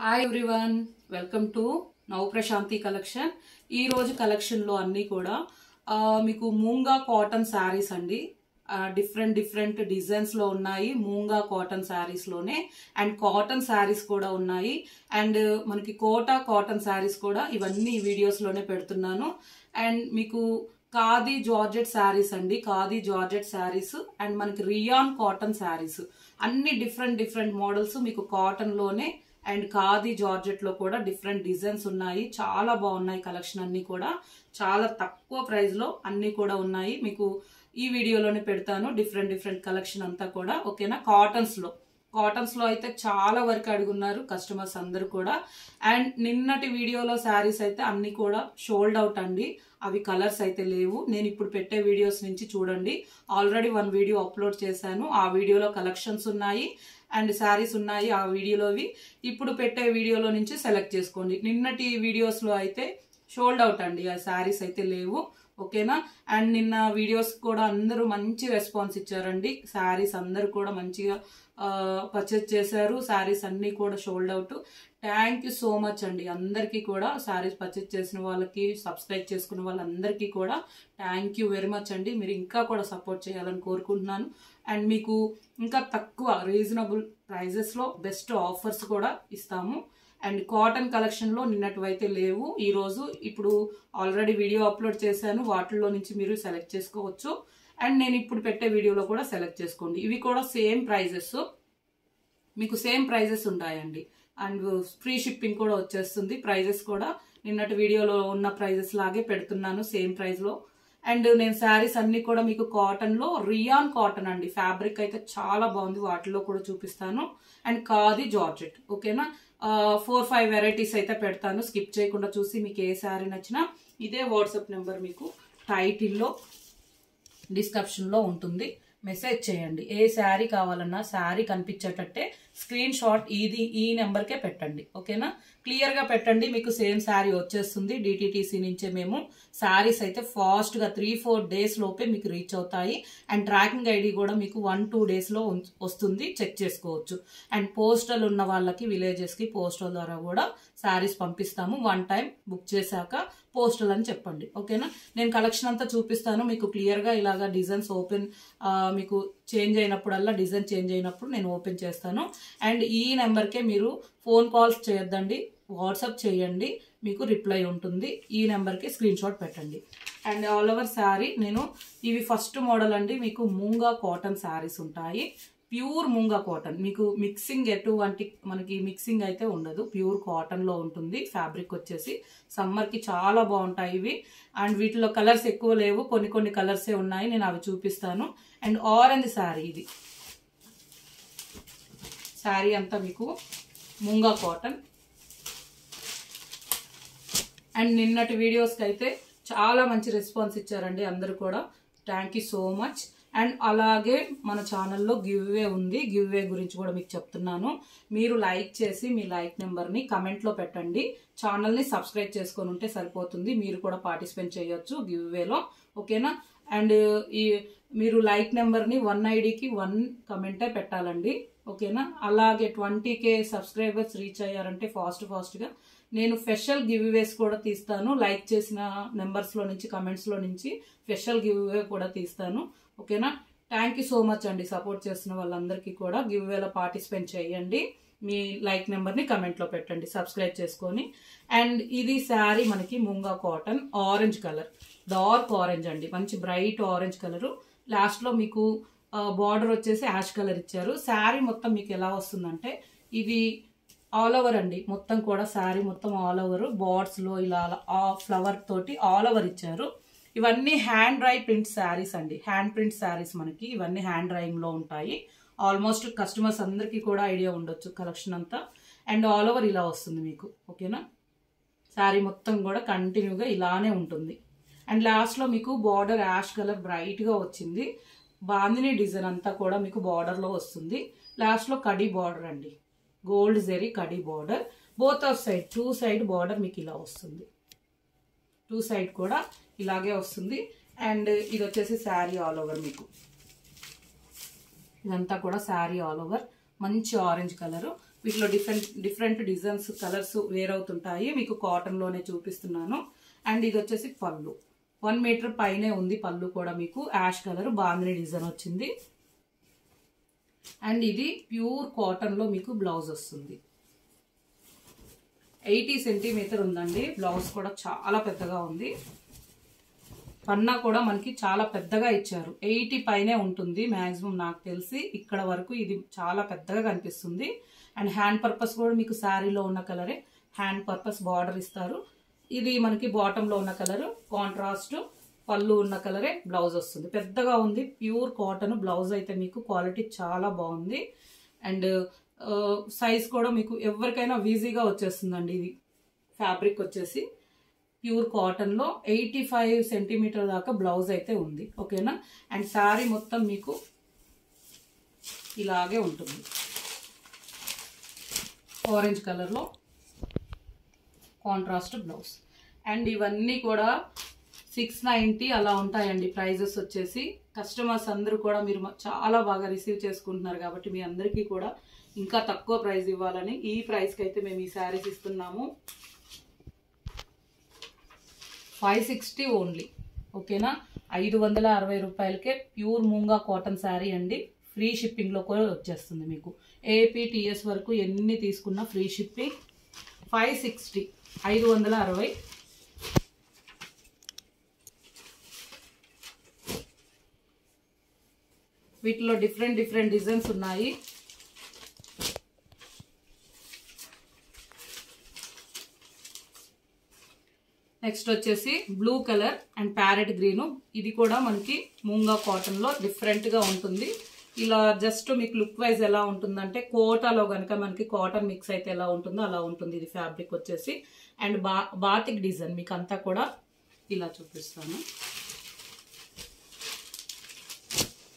Hi everyone, welcome to Nav Prashanti collection. ఈ రోజు collection లో అన్ని కూడా మీకు మూంగా కాటన్ శారీస్ అండి. డిఫరెంట్ డిజైన్స్ లో ఉన్నాయి. మూంగా కాటన్ శారీస్ లోనే అండ్ కాటన్ శారీస్ కూడా ఉన్నాయి. అండ్ మనకి కోటా కాటన్ శారీస్ కూడా ఇవన్నీ వీడియోస్ లోనే పెడుతున్నాను. అండ్ మీకు ఖాదీ జార్జెట్ శారీస్ అండి, ఖాదీ జార్జెట్ శారీస్ అండ్ మనకి రియాన్ కాటన్ శారీస్ అన్ని డిఫరెంట్ మోడల్స్ మీకు కాటన్ లోనే అండ్ ఖాదీ జార్జెట్ లో కూడా డిఫరెంట్ డిజైన్స్ ఉన్నాయి. చాలా బాగున్నాయి. కలెక్షన్ అన్ని కూడా చాలా తక్కువ ప్రైస్ లో అన్ని కూడా ఉన్నాయి. మీకు ఈ వీడియోలోనే పెడతాను డిఫరెంట్ కలెక్షన్ అంతా కూడా. ఓకేనా? కాటన్స్ లో అయితే చాలా వరకు అడుగున్నారు కస్టమర్స్ అందరూ కూడా. అండ్ నిన్నటి వీడియోలో శారీస్ అయితే అన్ని కూడా షోల్డ్ అవుట్ అండి. అవి కలర్స్ అయితే లేవు. నేను ఇప్పుడు పెట్టే వీడియోస్ నుంచి చూడండి. ఆల్రెడీ 1 వీడియో అప్లోడ్ చేశాను. ఆ వీడియోలో కలెక్షన్స్ ఉన్నాయి అండ్ శారీస్ ఉన్నాయి. ఆ వీడియోలోవి ఇప్పుడు పెట్టే వీడియోలో నుంచి సెలెక్ట్ చేసుకోండి. నిన్నటి వీడియోస్ లో అయితే షోల్డ్ అవుట్ అండి, ఆ శారీస్ అయితే లేవు. ఓకేనా? అండ్ నిన్న వీడియోస్ కూడా అందరూ మంచి రెస్పాన్స్ ఇచ్చారండి. శారీస్ అందరూ కూడా మంచిగా పర్చేజ్ చేశారు. శారీస్ అన్ని కూడా should out. Thank you so much అండి అందరికీ కూడా. శారీస్ పర్చేజ్ చేసిన వాళ్ళకి, సబ్స్క్రైబ్ చేసుకున్న వాళ్ళందరికీ కూడా థ్యాంక్ యూ వెరీ మచ్ అండి. మీరు ఇంకా కూడా సపోర్ట్ చేయాలని కోరుకుంటున్నాను. అండ్ మీకు ఇంకా తక్కువ రీజనబుల్ ప్రైజెస్ లో బెస్ట్ ఆఫర్స్ కూడా ఇస్తాము. అండ్ కాటన్ కలెక్షన్ లో నిన్నటివైతే లేవు. ఈ రోజు ఇప్పుడు ఆల్రెడీ వీడియో అప్లోడ్ చేశాను. వాటిల్లో నుంచి మీరు సెలెక్ట్ చేసుకోవచ్చు. అండ్ నేను ఇప్పుడు పెట్టే వీడియోలో కూడా సెలెక్ట్ చేసుకోండి. ఇవి కూడా సేమ్ ప్రైజెస్, మీకు సేమ్ ప్రైజెస్ ఉంటాయండి. అండ్ ఫ్రీ షిప్పింగ్ కూడా వచ్చేస్తుంది. ప్రైజెస్ కూడా నిన్నటి వీడియోలో ఉన్న ప్రైజెస్ లాగే పెడుతున్నాను, సేమ్ ప్రైస్ లో. అండ్ నేను శారీస్ అన్ని కూడా మీకు కాటన్ లో రియాన్ కాటన్ అండి. ఫ్యాబ్రిక్ అయితే చాలా బాగుంది. వాటిలో కూడా చూపిస్తాను. And khadi georgette. ఓకేనా? 4-5 వెరైటీస్ అయితే పెడతాను. స్కిప్ చేయకుండా చూసి మీకు ఏ శారీ నచ్చినా ఇదే వాట్సాప్ నెంబర్ మీకు టైటిల్లో డిస్క్రిప్షన్ లో ఉంటుంది. మెసేజ్ చేయండి. ఏ శారీ కావాలన్నా శారీ కనిపించేటట్టే స్క్రీన్ షాట్ ఈ నెంబర్కే పెట్టండి. ఓకేనా? క్లియర్ గా పెట్టండి. మీకు సేమ్ శారీ వచ్చేస్తుంది. డిటిటిసి నుంచే మేము శారీస్ అయితే ఫాస్ట్ గా 3-4 డేస్ లోపే మీకు రీచ్ అవుతాయి. అండ్ ట్రాకింగ్ ఐడి కూడా మీకు 1-2 డేస్ లో వస్తుంది. చెక్ చేసుకోవచ్చు. అండ్ పోస్టల్ ఉన్న వాళ్ళకి విలేజెస్ కి పోస్టల్ ద్వారా కూడా శారీస్ పంపిస్తాము. 1 టైం బుక్ చేశాక పోస్టల్ అని చెప్పండి. ఓకేనా? నేను కలెక్షన్ అంతా చూపిస్తాను మీకు క్లియర్ గా. ఇలాగా డిజైన్స్ ఓపెన్ మీకు చేంజ్ అయినప్పుడల్లా, డిజైన్ చేంజ్ అయినప్పుడు నేను ఓపెన్ చేస్తాను. అండ్ ఈ నెంబర్కే మీరు ఫోన్ కాల్స్ చేయొద్దండి, వాట్సాప్ చేయండి. మీకు రిప్లై ఉంటుంది. ఈ నెంబర్కి స్క్రీన్ షాట్ పెట్టండి. అండ్ ఆల్ ఓవర్ శారీ నేను ఇవి ఫస్ట్ మోడల్ అండి. మీకు మూంగా కాటన్ శారీస్ ఉంటాయి. Pure మూంగా cotton. మీకు మిక్సింగ్ ఎటువంటి మనకి మిక్సింగ్ అయితే ఉండదు. ప్యూర్ కాటన్ లో ఉంటుంది. ఫ్యాబ్రిక్ వచ్చేసి సమ్మర్ కి చాలా బాగుంటాయి ఇవి. అండ్ వీటిలో కలర్స్ ఎక్కువ లేవు, కొన్ని కలర్సే ఉన్నాయి. నేను అవి చూపిస్తాను. And orange sari. ఇది శారీ అంతా మీకు మూంగా కాటన్. అండ్ నిన్నటి వీడియోస్కి అయితే చాలా మంచి రెస్పాన్స్ ఇచ్చారండి అందరూ కూడా. Thank you so much. And అలాగే మన ఛానల్లో గివ్ అవే ఉంది. గివ్ అవే గురించి కూడా మీకు చెప్తున్నాను. మీరు లైక్ చేసి మీ లైక్ నెంబర్ని కమెంట్లో పెట్టండి. ఛానల్ని సబ్స్క్రైబ్ చేసుకొని ఉంటే సరిపోతుంది. మీరు కూడా పార్టిసిపేట్ చేయొచ్చు గివ్ అవేలో. ఓకేనా? అండ్ ఈ మీరు లైక్ నెంబర్ని 1 ఐడికి 1 కమెంటే పెట్టాలండి. ఓకేనా? అలాగే 20K సబ్స్క్రైబర్స్ రీచ్ అయ్యారంటే ఫాస్ట్గా నేను స్పెషల్ గివ్ అవేస్ కూడా తీస్తాను. లైక్ చేసిన నెంబర్స్ లో నుంచి, కమెంట్స్ లో నుంచి స్పెషల్ గివ్ అవే కూడా తీస్తాను. ఓకేనా? థ్యాంక్ యూ సో మచ్ అండి. సపోర్ట్ చేస్తున్న వాళ్ళందరికీ కూడా గివ్ అవేలో పార్టిసిపేట్ చేయండి. మీ లైక్ నెంబర్ని కమెంట్లో పెట్టండి సబ్స్క్రైబ్ చేసుకొని. అండ్ ఇది శారీ మనకి moonga cotton orange colour, dark orange అండి. మంచి బ్రైట్ ఆరెంజ్ కలరు. లాస్ట్ లో మీకు బార్డర్ వచ్చేసి యాష్ కలర్ ఇచ్చారు. శారీ మొత్తం మీకు ఎలా వస్తుందంటే ఇది ఆల్ ఓవర్ అండి. మొత్తం కూడా శారీ మొత్తం ఆల్ ఓవర్ బార్డ్స్ లో ఇలా ఫ్లవర్ తోటి ఆల్ ఓవర్ ఇచ్చారు. ఇవన్నీ హ్యాండ్ డ్రై ప్రింట్ శారీస్ అండి. హ్యాండ్ ప్రింట్ శారీస్ మనకి ఇవన్నీ హ్యాండ్ డ్రైయింగ్ లో ఉంటాయి. ఆల్మోస్ట్ కస్టమర్స్ అందరికీ కూడా ఐడియా ఉండొచ్చు కలెక్షన్ అంతా. అండ్ ఆల్ ఓవర్ ఇలా వస్తుంది మీకు. ఓకేనా? శారీ మొత్తం కూడా కంటిన్యూగా ఇలానే ఉంటుంది. అండ్ లాస్ట్ లో మీకు బార్డర్ యాష్ కలర్ బ్రైట్ గా వచ్చింది. బాందిని డిజైన్ అంతా కూడా మీకు బార్డర్ లో వస్తుంది. లాస్ట్ లో కడి బార్డర్ అండి, gold zari kadhi border. Both of side 2 side border మీకు ఇలా వస్తుంది. 2 సైడ్ కూడా ఇలాగే వస్తుంది. అండ్ ఇది వచ్చేసి శారీ ఆల్ ఓవర్ మీకు. ఇదంతా కూడా శారీ ఆల్ ఓవర్ మంచి ఆరెంజ్ కలర్. వీటిలో డిఫరెంట్ డిజైన్స్ కలర్స్ వేరవుతుంటాయి. మీకు కాటన్లోనే చూపిస్తున్నాను. అండ్ ఇది వచ్చేసి పళ్ళు 1 మీటర్ పైనే ఉంది. పళ్ళు కూడా మీకు యాష్ కలర్ బాందిని డిజైన్ వచ్చింది. అండ్ ఇది ప్యూర్ కాటన్లో మీకు బ్లౌజ్ వస్తుంది. 80 సెంటీమీటర్ ఉందండి. బ్లౌజ్ కూడా చాలా పెద్దగా ఉంది. పన్నా కూడా మనకి చాలా పెద్దగా ఇచ్చారు. 80 పైనే ఉంటుంది మ్యాక్సిమం నాకు తెలిసి. ఇక్కడ వరకు ఇది చాలా పెద్దగా కనిపిస్తుంది. అండ్ హ్యాండ్ పర్పస్ కూడా మీకు శారీలో ఉన్న కలరే హ్యాండ్ పర్పస్ బార్డర్ ఇస్తారు. ఇది మనకి బాటంలో ఉన్న కలర్, కాంట్రాస్ట్ పళ్ళు ఉన్న కలరే బ్లౌజ్ వస్తుంది. పెద్దగా ఉంది. ప్యూర్ కాటన్ బ్లౌజ్ అయితే మీకు క్వాలిటీ చాలా బాగుంది. అండ్ సైజ్ కూడా మీకు ఎవరికైనా ఈజీగా వచ్చేస్తుందండి. ఇది ఫ్యాబ్రిక్ వచ్చేసి ప్యూర్ కాటన్లో 85 సెంటీమీటర్ దాకా బ్లౌజ్ అయితే ఉంది. ఓకేనా. అండ్ శారీ మొత్తం మీకు ఇలాగే ఉంటుంది. ఆరెంజ్ కలర్లో కాంట్రాస్ట్ బ్లౌజ్. అండ్ ఇవన్నీ కూడా 690 అలా ఉంటాయండి ప్రైజెస్ వచ్చేసి. కస్టమర్స్ అందరూ కూడా మీరు చాలా బాగా రిసీవ్ చేసుకుంటున్నారు కాబట్టి మీ అందరికీ కూడా ఇంకా తక్కువ ప్రైస్ ఇవ్వాలని ఈ ప్రైస్కి అయితే మేము ఈ శారీస్ ఇస్తున్నాము. 560 ఓన్లీ. ఓకేనా. 560 రూపాయలకే ప్యూర్ మూంగా కాటన్ శారీ అండి. ఫ్రీ షిప్పింగ్లో కూడా వచ్చేస్తుంది మీకు. ఏపీటీఎస్ వరకు ఎన్ని తీసుకున్నా ఫ్రీ షిప్పింగ్. 560 560. వీటిలో డిఫరెంట్ డిజైన్స్ ఉన్నాయి. నెక్స్ట్ వచ్చేసి blue colour and parrot green. ఇది కూడా మనకి మూంగా కాటన్లో డిఫరెంట్గా ఉంటుంది. ఇలా జస్ట్ మీకు లుక్ వైజ్ ఎలా ఉంటుందంటే కోటాలో కనుక మనకి కాటన్ మిక్స్ అయితే ఎలా ఉంటుందో అలా ఉంటుంది ఇది ఫ్యాబ్రిక్ వచ్చేసి. అండ్ బాతిక్ డిజైన్ మీకు అంతా కూడా ఇలా చూపిస్తాను.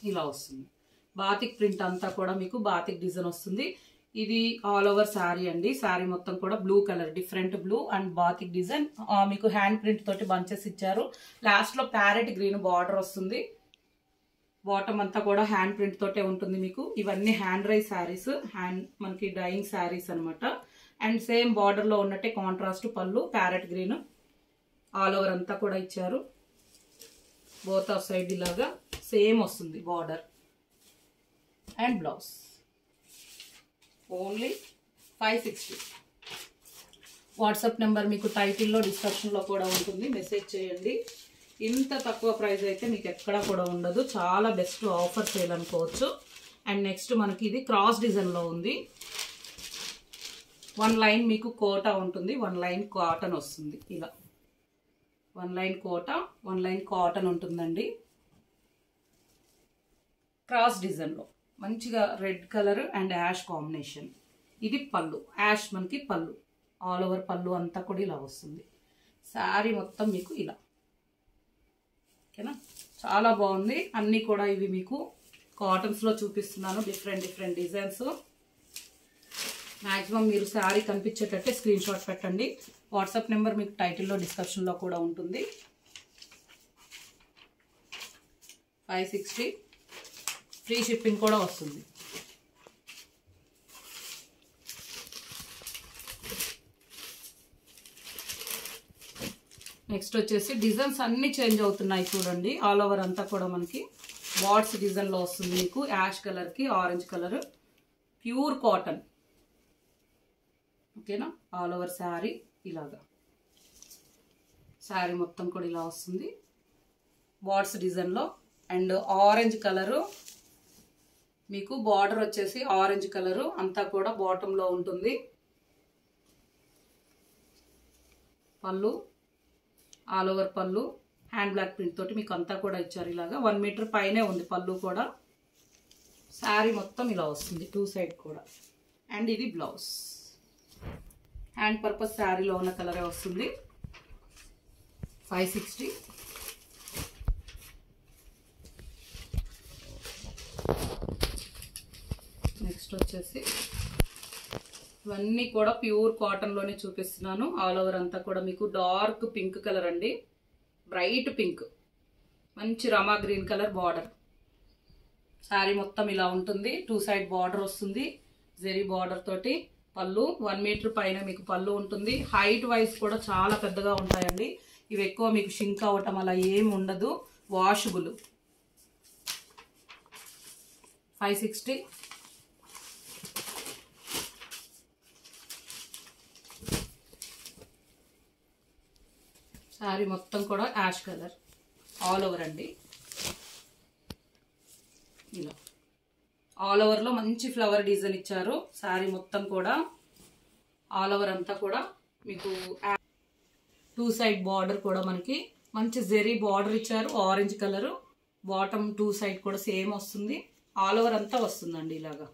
ఇలా వస్తుంది. బాతిక్ ప్రింట్ అంతా కూడా మీకు బాతిక్ డిజైన్ వస్తుంది. ఇది ఆల్ ఓవర్ శారీ అండి. శారీ మొత్తం కూడా blue colour, different blue and batik design. మీకు హ్యాండ్ ప్రింట్ తోటి బంచెస్ ఇచ్చారు. లాస్ట్ లో ప్యారెట్ గ్రీన్ బార్డర్ వస్తుంది. బాటమ్ అంతా కూడా హ్యాండ్ ప్రింట్ తోటే ఉంటుంది మీకు. ఇవన్నీ హ్యాండ్ రైస్ శారీస్, మనకి డైయింగ్ శారీస్ అనమాట. అండ్ సేమ్ బార్డర్ లో ఉన్నట్టే కాంట్రాస్ట్ పళ్ళు, ప్యారెట్ గ్రీన్ ఆల్ ఓవర్ అంతా కూడా ఇచ్చారు. బోత్ ఆఫ్ సైడ్ ఇలాగా సేమ్ వస్తుంది border. And blouse only 560. WhatsApp number మీకు టైటిల్లో డిస్క్రిప్షన్లో కూడా ఉంటుంది. మెసేజ్ చేయండి. ఇంత తక్కువ ప్రైస్ అయితే మీకు ఎక్కడా కూడా ఉండదు. చాలా బెస్ట్ ఆఫర్ సేల్ అనుకోవచ్చు. అండ్ నెక్స్ట్ మనకి ఇది క్రాస్ డిజైన్లో ఉంది. 1 లైన్ మీకు కోటా ఉంటుంది, 1 లైన్ కాటన్ వస్తుంది. ఇలా 1 లైన్ కోటా, 1 లైన్ కాటన్ ఉంటుందండి. క్రాస్ డిజైన్లో మంచిగా red colour and ash combination. ఇది పళ్ళు, యాష్ మనకి పళ్ళు ఆల్ ఓవర్ పళ్ళు అంతా కూడా ఇలా వస్తుంది. శారీ మొత్తం మీకు ఇలా. ఓకేనా. చాలా బాగుంది. అన్నీ కూడా ఇవి మీకు కాటన్స్లో చూపిస్తున్నాను. Different designs. మ్యాక్సిమం మీరు శారీ కనిపించేటట్టే స్క్రీన్ షాట్ పెట్టండి. వాట్సాప్ నెంబర్ మీకు టైటిల్లో డిస్క్రిప్షన్లో కూడా ఉంటుంది. 560 ఫ్రీ షిప్పింగ్ కూడా వస్తుంది. నెక్స్ట్ వచ్చేసి డిజైన్స్ అన్ని చేంజ్ అవుతున్నాయి చూడండి. ఆల్ ఓవర్ అంతా కూడా మనకి బాట్స్ డిజైన్లో వస్తుంది మీకు. యాష్ కలర్కి ఆరెంజ్ కలర్, ప్యూర్ కాటన్. ఓకేనా. ఆల్ ఓవర్ శారీ ఇలాగా. శారీ మొత్తం కూడా ఇలా వస్తుంది బాట్స్ డిజైన్లో. అండ్ ఆరెంజ్ కలరు మీకు బార్డర్ వచ్చేసి ఆరెంజ్ కలరు అంతా కూడా బాటంలో ఉంటుంది. పళ్ళు ఆల్ ఓవర్ పళ్ళు హ్యాండ్ బ్లాక్ ప్రింట్ తోటి మీకు అంతా కూడా ఇచ్చారు. ఇలాగా 1 మీటర్ పైనే ఉంది పళ్ళు కూడా. శారీ మొత్తం ఇలా వస్తుంది 2 సైడ్ కూడా. అండ్ ఇది బ్లౌజ్. హ్యాండ్ పర్పస్ శారీలో ఉన్న కలరే వస్తుంది. 560. నెక్స్ట్ వచ్చేసి ఇవన్నీ కూడా ప్యూర్ కాటన్లోనే చూపిస్తున్నాను. ఆల్ ఓవర్ అంతా కూడా మీకు డార్క్ పింక్ కలర్ అండి. బ్రైట్ పింక్, మంచి రమా గ్రీన్ కలర్ బార్డర్. శారీ మొత్తం ఇలా ఉంటుంది. 2 సైడ్ బార్డర్ వస్తుంది. జెరీ బార్డర్ తోటి పళ్ళు 1 మీటర్ పైన మీకు పళ్ళు ఉంటుంది. హైట్ వైజ్ కూడా చాలా పెద్దగా ఉంటాయండి. ఇవి ఎక్కువ మీకు షింక్ అవ్వటం అలా ఏమి ఉండదు. వాషబుల్. 560. శారీ మొత్తం కూడా యాష్ కలర్ ఆల్ ఓవర్ అండి. ఇలా ఆల్ ఓవర్ లో మంచి ఫ్లవర్ డిజైన్ ఇచ్చారు. శారీ మొత్తం కూడా ఆల్ ఓవర్ అంతా కూడా మీకు 2 సైడ్ బార్డర్ కూడా మనకి మంచి జెరీ బార్డర్ ఇచ్చారు. ఆరెంజ్ కలర్ బాటమ్ 2 సైడ్ కూడా సేమ్ వస్తుంది. ఆల్ ఓవర్ అంతా వస్తుందండి ఇలాగా.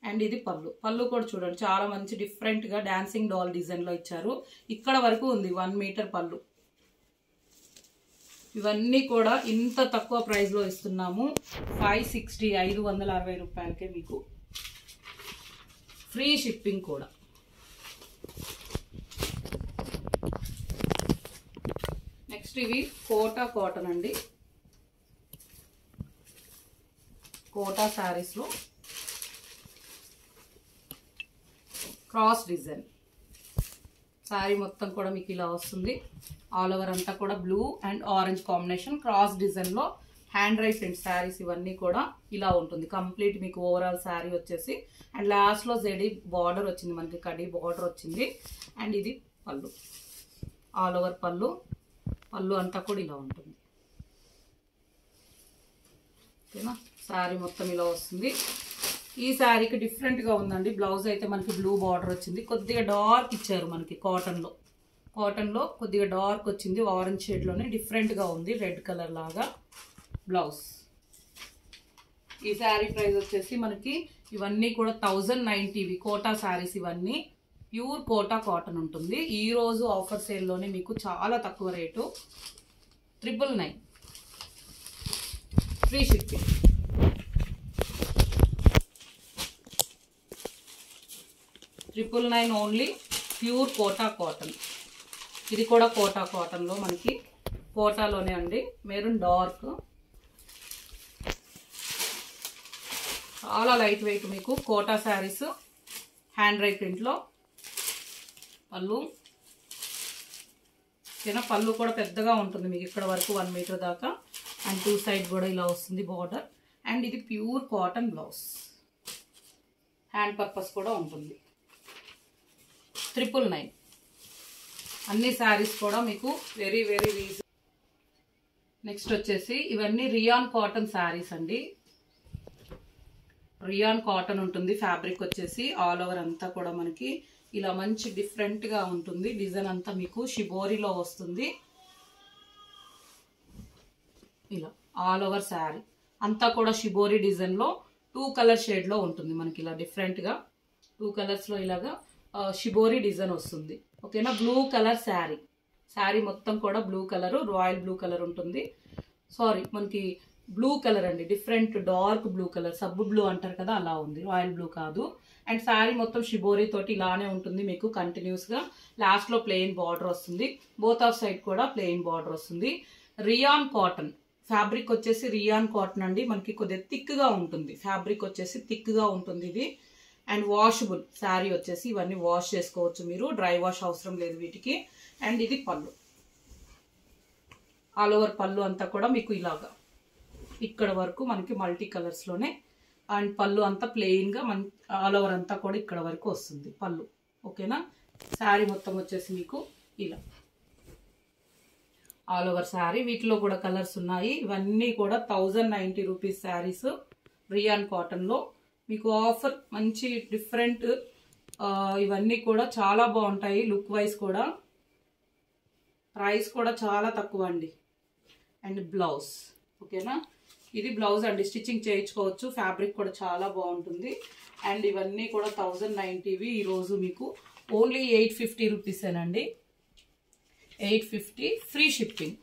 అండ్ ఇది పళ్ళు. పళ్ళు కూడా చూడండి చాలా మంచి డిఫరెంట్ గా డాన్సింగ్ డాల్ డిజైన్ లో ఇచ్చారు. ఇక్కడ వరకు ఉంది 1 మీటర్ పళ్ళు. ఇవన్నీ కూడా ఇంత తక్కువ ప్రైస్ లో ఇస్తున్నాము. 560 560 రూపాయలకే మీకు ఫ్రీ షిప్పింగ్ కూడా. నెక్స్ట్ ఇవి కోటా కాటన్ అండి. కోటా శారీస్ లో క్రాస్ డిజైన్. శారీ మొత్తం కూడా మీకు ఇలా వస్తుంది. ఆల్ ఓవర్ అంతా కూడా blue and orange combination cross design లో హ్యాండ్ రైట్ ప్రింట్ శారీస్ ఇవన్నీ కూడా ఇలా ఉంటుంది. కంప్లీట్ మీకు ఓవరాల్ శారీ వచ్చేసి అండ్ లాస్ట్ లో జెడీ బార్డర్ వచ్చింది, మనకి కడీ బార్డర్ వచ్చింది. అండ్ ఇది పళ్ళు. ఆల్ ఓవర్ పళ్ళు. పళ్ళు అంతా కూడా ఇలా ఉంటుంది. ఓకేనా. శారీ మొత్తం ఇలా వస్తుంది. ఈ శారీకి డిఫరెంట్ గా ఉందండి. బ్లౌజ్ అయితే మనకి బ్లూ బార్డర్ వచ్చింది. కొద్దిగా డార్క్ ఇచ్చారు మనకి కాటన్ లో కొద్దిగా డార్క్ వచ్చింది. ఆరెంజ్ షేడ్ లోనే డిఫరెంట్ గా ఉంది. రెడ్ కలర్ లాగా బ్లౌజ్. ఈ శారీ ప్రైస్ వచ్చేసి మనకి ఇవన్నీ కూడా 1090 ఇవి కోటా శారీస్. ఇవన్నీ ప్యూర్ కోటా కాటన్ ఉంటుంది. ఈ రోజు ఆఫర్ సేల్ లోనే మీకు చాలా తక్కువ rate 999 free shipping. 999 only pure Kota cotton. ఇది కూడా కోటా కాటన్ లో మనకి కోటాలోనే అండి. మెరూన్ డార్క్ చాలా లైట్ వెయిట్ మీకు Kota saris hand right print లో. పళ్ళు పళ్ళు కూడా పెద్దగా ఉంటుంది మీకు ఇక్కడ వరకు 1 మీటర్ దాకా. అండ్ 2 సైడ్ కూడా ఇలా వస్తుంది బార్డర్. అండ్ ఇది pure cotton blouse. Hand purpose కూడా ఉంటుంది. 999. అన్ని శారీస్ కూడా మీకు వెరీ వెరీ రీజన్. నెక్స్ట్ వచ్చేసి ఇవన్నీ రియాన్ కాటన్ శారీస్ అండి. రియాన్ కాటన్ ఉంటుంది. ఫ్యాబ్రిక్ వచ్చేసి ఆల్ ఓవర్ అంతా కూడా మనకి ఇలా మంచి డిఫరెంట్ గా ఉంటుంది. డిజైన్ అంతా మీకు షిబోరిలో వస్తుంది. ఇలా ఆల్ ఓవర్ శారీ అంతా కూడా షిబోరి డిజైన్ లో 2 కలర్ షేడ్ లో ఉంటుంది మనకి. ఇలా డిఫరెంట్ గా 2 కలర్స్ లో ఇలాగా షిబోరి డిజైన్ వస్తుంది. ఓకేనా. Blue colour sari. శారీ మొత్తం కూడా blue colour, royal blue colour ఉంటుంది. సారీ మనకి బ్లూ కలర్ అండి. డిఫరెంట్ డార్క్ బ్లూ కలర్, సబ్బు బ్లూ అంటారు కదా అలా ఉంది. రాయల్ బ్లూ కాదు. అండ్ శారీ మొత్తం షిబోరి తోటి ఇలానే ఉంటుంది మీకు కంటిన్యూస్ గా. లాస్ట్ లో ప్లెయిన్ బార్డర్ వస్తుంది. బోత్ ఆఫ్ సైడ్ కూడా ప్లెయిన్ బార్డర్ వస్తుంది. రియాన్ కాటన్ ఫ్యాబ్రిక్ వచ్చేసి రియాన్ కాటన్ అండి. మనకి కొద్దిగా థిక్ గా ఉంటుంది. ఫ్యాబ్రిక్ వచ్చేసి థిక్ గా ఉంటుంది ఇది. అండ్ వాషబుల్ శారీ వచ్చేసి ఇవన్నీ వాష్ చేసుకోవచ్చు మీరు. డ్రై వాష్ అవసరం లేదు వీటికి. అండ్ ఇది పళ్ళు. ఆల్ ఓవర్ పళ్ళు అంతా కూడా మీకు ఇలాగా ఇక్కడ వరకు మనకి మల్టీ కలర్స్ లోనే. అండ్ పళ్ళు అంతా ప్లెయిన్ గా మన ఆల్ ఓవర్ అంతా కూడా ఇక్కడ వరకు వస్తుంది పళ్ళు. ఓకేనా. శారీ మొత్తం వచ్చేసి మీకు ఇలా ఆల్ ఓవర్ శారీ. వీటిలో కూడా కలర్స్ ఉన్నాయి. ఇవన్నీ కూడా 1090 రూపీస్ శారీస్ రియాన్ కాటన్ లో మీకు ఆఫర్. మంచి డిఫరెంట్ ఇవన్నీ కూడా చాలా బాగుంటాయి. లుక్ వైజ్ కూడా ప్రైస్ కూడా చాలా తక్కువ అండి. And blouse. ఓకేనా. ఇది బ్లౌజ్ అండి. స్టిచ్చింగ్ చేయించుకోవచ్చు. ఫ్యాబ్రిక్ కూడా చాలా బాగుంటుంది. అండ్ ఇవన్నీ కూడా 1090 ఈరోజు మీకు ఓన్లీ 850 రూపీసేనండి. 850 free shipping.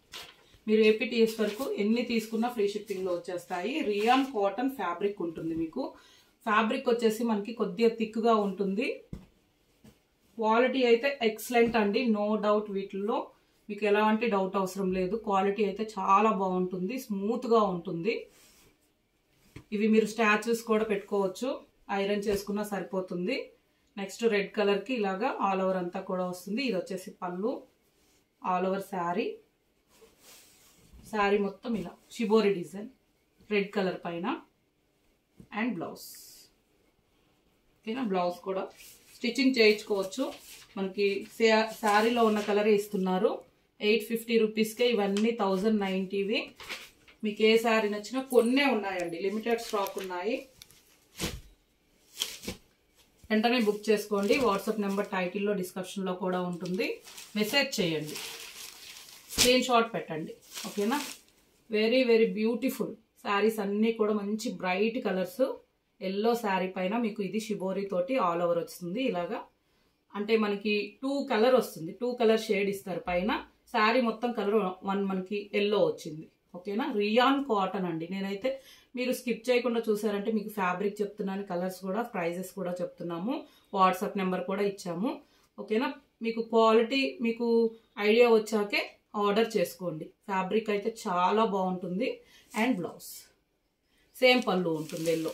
మీరు ఏపీటీఎస్ వరకు ఎన్ని తీసుకున్నా ఫ్రీ షిప్పింగ్ లో వచ్చేస్తాయి. రియాన్ కాటన్ ఫ్యాబ్రిక్ ఉంటుంది మీకు. ఫ్యాబ్రిక్ వచ్చేసి మనకి కొద్దిగా థిక్ గా ఉంటుంది. క్వాలిటీ అయితే ఎక్సలెంట్ అండి. నో డౌట్ వీటిల్లో మీకు ఎలాంటి డౌట్ అవసరం లేదు. క్వాలిటీ అయితే చాలా బాగుంటుంది. స్మూత్ గా ఉంటుంది. ఇవి మీరు స్టాచ్యూస్ కూడా పెట్టుకోవచ్చు. ఐరన్ చేసుకున్నా సరిపోతుంది. నెక్స్ట్ రెడ్ కలర్కి ఇలాగా ఆల్ ఓవర్ అంతా కూడా వస్తుంది. ఇది వచ్చేసి పళ్ళు, ఆల్ ఓవర్ శారీ. శారీ మొత్తం ఇలా షిబోరి డిజైన్ రెడ్ కలర్ పైన అండ్ బ్లౌజ్. ఓకేనా, బ్లౌజ్ కూడా స్టిచ్చింగ్ చేయించుకోవచ్చు. మనకి శారీలో ఉన్న కలరే ఇస్తున్నారు. 850 రూపీస్కే ఇవన్నీ 1090వి. మీకు ఏ శారీ నచ్చినా కొన్నే ఉన్నాయండి, లిమిటెడ్ స్టాక్ ఉన్నాయి. వెంటనే బుక్ చేసుకోండి. వాట్సాప్ నెంబర్ టైటిల్లో డిస్క్రిప్షన్లో కూడా ఉంటుంది. మెసేజ్ చేయండి, స్క్రీన్ షాట్ పెట్టండి. ఓకేనా, వెరీ వెరీ బ్యూటిఫుల్ శారీస్ అన్నీ కూడా మంచి బ్రైట్ కలర్స్. ఎల్లో శారీ పైన మీకు ఇది షిబోరి తోటి ఆల్ ఓవర్ వస్తుంది. ఇలాగా అంటే మనకి 2 కలర్ వస్తుంది, 2 కలర్ షేడ్ ఇస్తారు పైన. శారీ మొత్తం కలర్ 1 మనకి ఎల్లో వచ్చింది. ఓకేనా, రియాన్ కాటన్ అండి. నేనైతే మీరు స్కిప్ చేయకుండా చూసారంటే మీకు ఫ్యాబ్రిక్ చెప్తున్నాను, కలర్స్ కూడా, ప్రైజెస్ కూడా చెప్తున్నాము. వాట్సాప్ నెంబర్ కూడా ఇచ్చాము. ఓకేనా, మీకు క్వాలిటీ మీకు ఐడియా వచ్చాకే ఆర్డర్ చేసుకోండి. ఫ్యాబ్రిక్ అయితే చాలా బాగుంటుంది. అండ్ బ్లౌజ్ సేమ్ పళ్ళు ఉంటుంది ఎల్లో.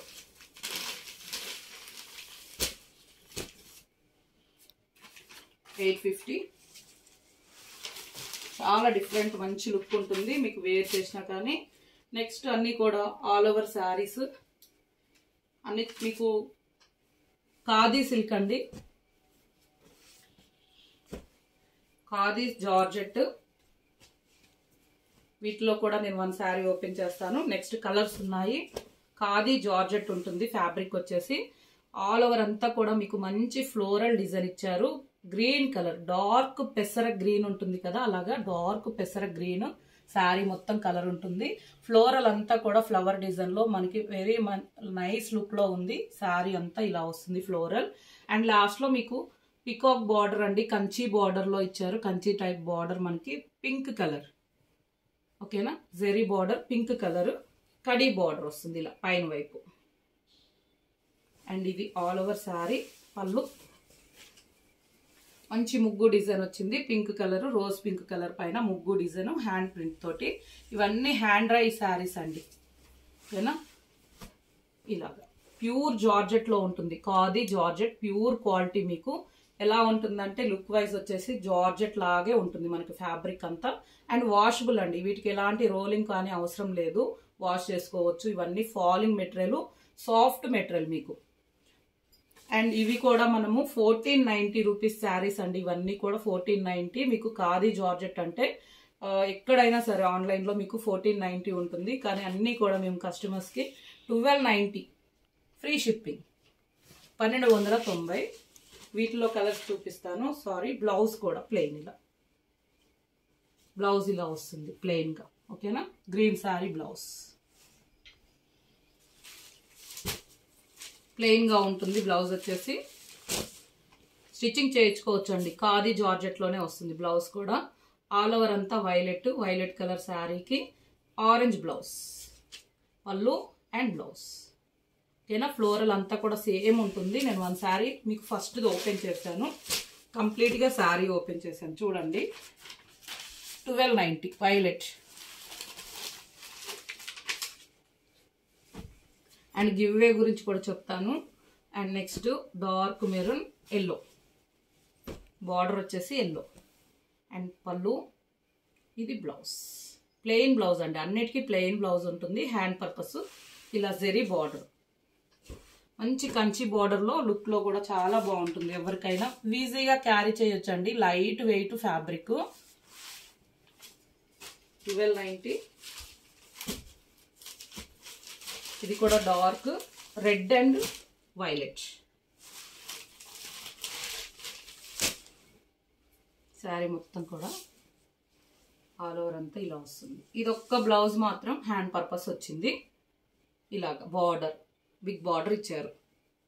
$850. చాలా డిఫరెంట్ మంచి లుక్ ఉంటుంది మీకు వేర్ చేసినా కానీ. నెక్స్ట్ అన్నీ కూడా ఆల్ ఓవర్ శారీస్ అన్ని మీకు ఖాదీ సిల్క్ అండి, ఖాదీ జార్జెట్. వీటిలో కూడా నేను 1 శారీ ఓపెన్ చేస్తాను. నెక్స్ట్ కలర్స్ ఉన్నాయి. ఖాదీ జార్జెట్ ఉంటుంది ఫ్యాబ్రిక్ వచ్చేసి. ఆల్ ఓవర్ అంతా కూడా మీకు మంచి ఫ్లోరల్ డిజైన్ ఇచ్చారు. గ్రీన్ కలర్, డార్క్ పెసర గ్రీన్ ఉంటుంది కదా, అలాగా డార్క్ పెసర గ్రీన్ శారీ మొత్తం కలర్ ఉంటుంది. ఫ్లోరల్ అంతా కూడా ఫ్లవర్ డిజైన్ లో మనకి వెరీ నైస్ లుక్ లో ఉంది. శారీ అంతా ఇలా వస్తుంది ఫ్లోరల్. అండ్ లాస్ట్ లో మీకు పికాక్ బార్డర్ అండి, కంచి బార్డర్ లో ఇచ్చారు. కంచి టైప్ బార్డర్ మనకి పింక్ కలర్. ఓకేనా, జెరీ బార్డర్ పింక్ కలర్, కడీ బార్డర్ వస్తుంది ఇలా పైన వైపు. అండ్ ఇది ఆల్ ఓవర్ శారీ పళ్ళు. మంచి ముగ్గు డిజైన్ వచ్చింది. Pink colour, rose pink colour పైన ముగ్గు డిజైన్ హ్యాండ్ ప్రింట్ తోటి. ఇవన్నీ హ్యాండ్ రై శారీస్ అండి. ఓకేనా, ఇలాగా ప్యూర్ జార్జెట్ లో ఉంటుంది. Khadi georgette pure quality. మీకు ఎలా ఉంటుందంటే లుక్ వైజ్ వచ్చేసి జార్జెట్ లాగే ఉంటుంది మనకి ఫ్యాబ్రిక్ అంతా. అండ్ వాషబుల్ అండి, వీటికి ఎలాంటి రోలింగ్ కానీ అవసరం లేదు, వాష్ చేసుకోవచ్చు. ఇవన్నీ ఫాలింగ్ మెటీరియల్, సాఫ్ట్ మెటీరియల్ మీకు. అండ్ ఇవి కూడా మనము 1490 రూపీస్ శారీస్ అండి. ఇవన్నీ కూడా 1490. మీకు ఖాదీ జార్జెట్ అంటే ఎక్కడైనా సరే ఆన్లైన్లో మీకు 1490 ఉంటుంది. కానీ అన్నీ కూడా మేము కస్టమర్స్కి 1290 ఫ్రీ షిప్పింగ్, 1290. వీటిలో కలర్స్ చూపిస్తాను. సారీ, బ్లౌజ్ కూడా ప్లెయిన్ ఇలా, బ్లౌజ్ ఇలా వస్తుంది ప్లెయిన్గా. ఓకేనా, గ్రీన్ శారీ బ్లౌజ్ ప్లెయిన్గా ఉంటుంది. బ్లౌజ్ వచ్చేసి స్టిచ్చింగ్ చేయించుకోవచ్చు అండి. ఖాదీ జార్జెట్లోనే వస్తుంది బ్లౌజ్ కూడా. ఆల్ ఓవర్ అంతా వైలెట్, వైలెట్ కలర్ శారీకి ఆరెంజ్ బ్లౌజ్, పళ్ళు అండ్ బ్లౌజ్. ఓకేనా, ఫ్లోరల్ అంతా కూడా సేమ్ ఉంటుంది. నేను 1 శారీ మీకు ఫస్ట్ ఓపెన్ చేశాను, కంప్లీట్గా శారీ ఓపెన్ చేశాను చూడండి. 1290 వైలెట్. అండ్ గివ్ అవే గురించి కూడా చెప్తాను. And next dark maroon yellow, border వచ్చేసి ఎల్లో. అండ్ పళ్ళు, ఇది బ్లౌజ్ ప్లెయిన్ బ్లౌజ్ అండి. అన్నిటికీ ప్లెయిన్ బ్లౌజ్ ఉంటుంది. హ్యాండ్ పర్పస్ ఇలా జెరీ బార్డర్, మంచి కంచి బార్డర్లో లుక్లో కూడా చాలా బాగుంటుంది. ఎవరికైనా ఈజీగా క్యారీ చేయొచ్చండి. Light weight fabric. 1290. ఇది కూడా dark red and violet sari మొత్తం కూడా ఆల్ ఓవర్ అంతా ఇలా వస్తుంది. ఇది ఒక్క బ్లౌజ్ మాత్రం హ్యాండ్ పర్పస్ వచ్చింది. ఇలాగ బార్డర్, బిగ్ బార్డర్ ఇచ్చారు.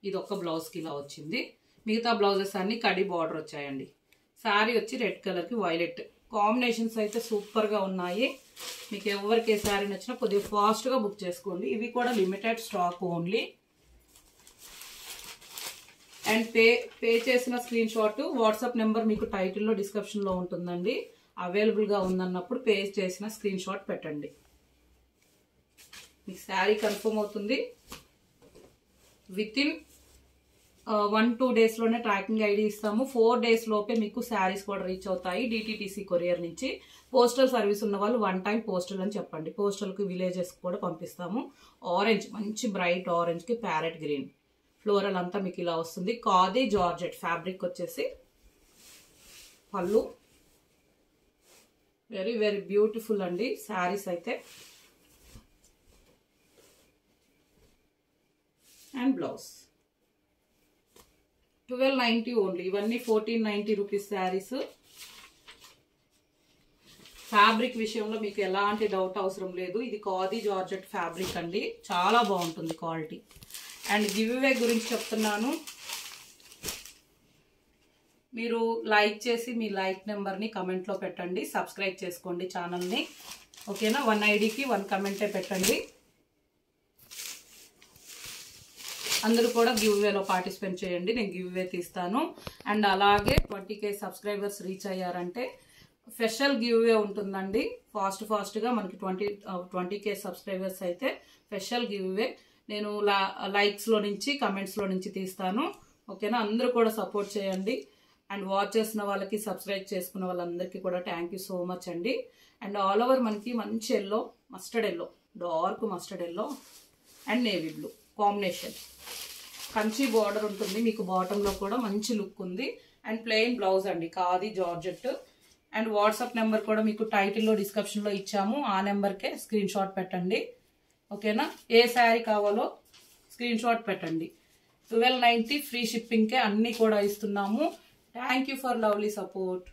ఇది ఒక్క బ్లౌజ్కి ఇలా వచ్చింది. మిగతా బ్లౌజెస్ అన్ని కడి బార్డర్ వచ్చాయండి. శారీ వచ్చి రెడ్ కలర్కి వైలెట్. కాంబినేషన్స్ అయితే సూపర్గా ఉన్నాయి. మీకు ఎవరికి ఏ శారీ నచ్చినా కొద్దిగా ఫాస్ట్గా బుక్ చేసుకోండి. ఇవి కూడా limited stock only. And pay చేసిన స్క్రీన్ షాట్ వాట్సాప్ నెంబర్ మీకు టైటిల్లో డిస్క్రిప్షన్లో ఉంటుందండి. అవైలబుల్గా ఉందన్నప్పుడు పే చేసిన స్క్రీన్ షాట్ పెట్టండి. మీకు శారీ కన్ఫర్మ్ అవుతుంది. విత్ ఇన్ 1-2 days లోనే ట్రాకింగ్ ఐడి ఇస్తాము. 4 days లోపే మీకు శారీస్ కూడా రీచ్ అవుతాయి DTTC కొరియర్ నుంచి. పోస్టల్ సర్వీస్ ఉన్న వాళ్ళు 1 time పోస్టల్ అని చెప్పండి. పోస్టల్కి విలేజెస్ కూడా పంపిస్తాము. ఆరెంజ్, మంచి బ్రైట్ ఆరెంజ్కి ప్యారెట్ గ్రీన్ ఫ్లోరల్ అంతా మీకు ఇలా వస్తుంది. ఖాదీ జార్జెట్ ఫ్యాబ్రిక్ వచ్చేసి పళ్ళు. వెరీ వెరీ బ్యూటిఫుల్ అండి శారీస్ అయితే. And blouse 1290 only. ఇవన్నీ 1490 రూపీస్ శారీస్. ఫ్యాబ్రిక్ విషయంలో మీకు ఎలాంటి డౌట్ అవసరం లేదు. ఇది ఖాదీ జార్జెట్ ఫ్యాబ్రిక్ అండి, చాలా బాగుంటుంది క్వాలిటీ. అండ్ గివ్ అవే గురించి చెప్తున్నాను. మీరు లైక్ చేసి మీ లైక్ నెంబర్ని కమెంట్లో పెట్టండి. సబ్స్క్రైబ్ చేసుకోండి ఛానల్ని. ఓకేనా? 1 ఐడికి 1 కమెంటే పెట్టండి. అందరూ కూడా గివ్ అవేలో పార్టిసిపేట్ చేయండి. నేను గివ్ అవే తీస్తాను. అండ్ అలాగే 20K సబ్స్క్రైబర్స్ రీచ్ అయ్యారంటే స్పెషల్ గివ్ అవే ఉంటుందండి. ఫాస్ట్గా మనకి 20K సబ్స్క్రైబర్స్ అయితే స్పెషల్ గివ్ అవే నేను లైక్స్లో నుంచి కమెంట్స్లో నుంచి తీస్తాను. ఓకేనా? అందరూ కూడా సపోర్ట్ చేయండి. అండ్ వాచ్ చేసిన వాళ్ళకి, సబ్స్క్రైబ్ చేసుకున్న వాళ్ళందరికీ కూడా థ్యాంక్ యూ సో మచ్ అండి. అండ్ ఆల్ ఓవర్ మనకి మంచి yellow, mustard yellow, dark mustard yellow and navy blue combination. Kanchi border ఉంటుంది మీకు. బాటంలో కూడా మంచి లుక్ ఉంది. అండ్ ప్లెయిన్ బ్లౌజ్ అండి, khadi georgette. And WhatsApp number కూడా మీకు టైటిల్లో డిస్క్రిప్షన్లో ఇచ్చాము. ఆ నెంబర్కే స్క్రీన్ షాట్ పెట్టండి. ఓకేనా? ఏ శారీ కావాలో స్క్రీన్ షాట్ పెట్టండి. 1290 ఫ్రీ షిప్పింగ్కే అన్నీ కూడా ఇస్తున్నాము. Thank you for lovely support.